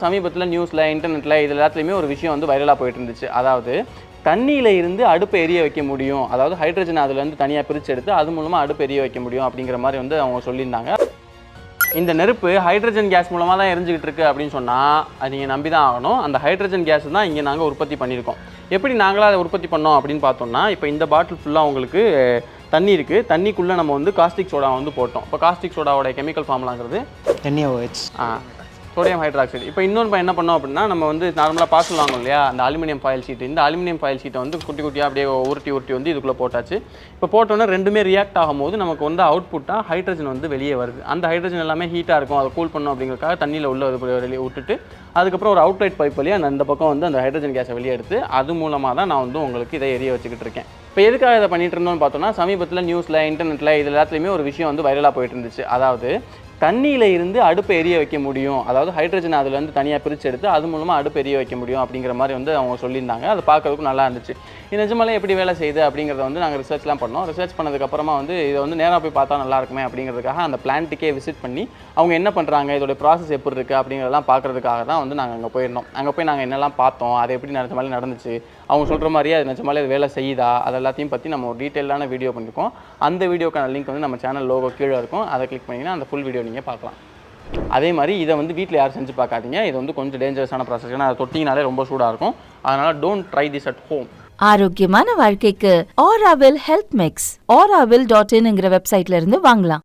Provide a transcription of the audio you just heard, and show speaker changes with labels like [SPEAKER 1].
[SPEAKER 1] சமீபத்தில் நியூஸில் இன்டர்நெட்டில் இது எல்லாத்துலேயுமே ஒரு விஷயம் வந்து வைரலாக போயிட்டு இருந்துச்சு. அதாவது தண்ணியில் இருந்து அடுப்பை எரிய வைக்க முடியும், அதாவது ஹைட்ரஜன் அதுலேருந்து தனியாக பிரித்து எடுத்து அது மூலமாக அடுப்பு எரிய வைக்க முடியும் அப்படிங்கிற மாதிரி வந்து அவங்க சொல்லியிருந்தாங்க. இந்த நெருப்பு ஹைட்ரஜன் கேஸ் மூலமாக தான் எரிஞ்சிக்கிட்டு இருக்கு அப்படின்னு சொன்னால் அது நீங்கள் நம்பி தான் ஆகணும். அந்த ஹைட்ரஜன் கேஸ் தான் இங்கே நாங்கள் உற்பத்தி பண்ணியிருக்கோம். எப்படி நாங்களாக அதை உற்பத்தி பண்ணோம் அப்படின்னு பார்த்தோம்னா, இப்போ இந்த பாட்டில் ஃபுல்லாக உங்களுக்கு தண்ணி இருக்குது. தண்ணிக்குள்ளே நம்ம வந்து காஸ்டிக் சோடா வந்து போட்டோம். இப்போ காஸ்டிக் சோடாவோட கெமிக்கல் ஃபார்முலாங்கிறது
[SPEAKER 2] NaOH
[SPEAKER 1] சோடியம் ஹைட்ராக்சைடு. இப்போ இன்னொன்று என்ன பண்ணோம் அப்படின்னா, நம்ம வந்து நார்மலாக பார்சல் வாங்கணும் இல்லையா, அந்த அலுமினியம் ஃபாயில் ஷீட். இந்த அலுமினியம் ஃபாயில் ஷீட்டை வந்து குட்டி குட்டியாக அப்படியே உருட்டி வந்து இதுக்குள்ளே போட்டாச்சு. இப்போ போட்டோன்னே ரெண்டுமே ரியாக்ட் ஆகும்போது நமக்கு வந்து அவுட்புட்டாக ஹைட்ரஜன் வந்து வெளியே வருது. அந்த ஹைட்ரஜன் எல்லாமே ஹீட்டாக இருக்கும், அதை கூல் பண்ணணும் அப்படிங்கிறதுக்காக தண்ணியில் உள்ள வெளியே விட்டுட்டு அதுக்கப்புறம் ஒரு அவுட்லைட் பைப் வழியாக அந்த பக்கம் வந்து அந்த ஹைட்ரஜன் கேஸை வெளியே எடுத்து அது மூலமாக தான் நான் வந்து உங்களுக்கு இதை எரிய வச்சுக்கிட்டு இருக்கேன். இப்போ எதுக்காக இதை பண்ணிட்டு இருந்தோம்னு பார்த்தோம்னா, சமீபத்தில் நியூஸில் இன்டர்நெட்டில் இது எல்லாத்துலேயுமே ஒரு விஷயம் வந்து வைரலாக போயிட்டு இருந்துச்சு. அதாவது தண்ணியில் இருந்து அடுப்பை எரிய வைக்க முடியும், அதாவது ஹைட்ரஜன் அதுலேருந்து தனியாக பிரித்து எடுத்து அது மூலமாக அடுப்பு எரிய வைக்க முடியும் அப்படிங்கிற மாதிரி வந்து அவங்க சொல்லியிருந்தாங்க. அது பார்க்கறதுக்கு நல்லா இருந்துச்சு. இது நிஜமாலே எப்படி வேலை செய்யுது அப்படிங்கிறத வந்து நாங்கள் ரிசர்ச்லாம் பண்ணோம். ரிசர்ச் பண்ணதுக்கப்புறமா வந்து இதை வந்து நேராக போய் பார்த்தா நல்லா இருக்குமே அப்படிங்கிறதுக்காக அந்த பிளான்ட்டுக்கே விசிட் பண்ணி அவங்க என்ன பண்ணுறாங்க, இதோட ப்ராசஸ் எப்படி இருக்குது அப்படிங்கிறதெல்லாம் பார்க்குறதுக்காக தான் வந்து நாங்கள் அங்கே போயிருந்தோம். அங்கே போய் நாங்கள் என்னெல்லாம் பார்த்தோம், அது எப்படி நிஜமாலே நடந்துச்சு, அவங்க சொல்கிற மாதிரியே அது நிஜமாலே அது வேலை செய்யுதா, அது எல்லாத்தையும் பற்றி நம்ம ஒரு டீட்டெயிலான வீடியோ பண்ணியிருக்கோம். அந்த வீடியோக்கான லிங்க் வந்து நம்ம சேனல் லோகோ கீழே இருக்கும். அதை கிளிக் பண்ணிங்கன்னா அந்த ஃபுல் வீடியோ நீங்கள் பார்க்கலாம். அதே மாதிரி இதை வந்து வீட்டில் யாரும் செஞ்சு பார்க்காதீங்க. இது வந்து கொஞ்சம் டேஞ்சரஸான ப்ராசஸ். ஏன்னா அதை தொட்டிங்கனாலே ரொம்ப சூடாக இருக்கும். அதனால் don't try this at home.
[SPEAKER 3] ஆரோக்கியமான வாழ்க்கைக்கு Auravil ஹெல்த் மிக்ஸ் Auravil.in வெப்சைட்ல இருந்து வாங்கலாம்.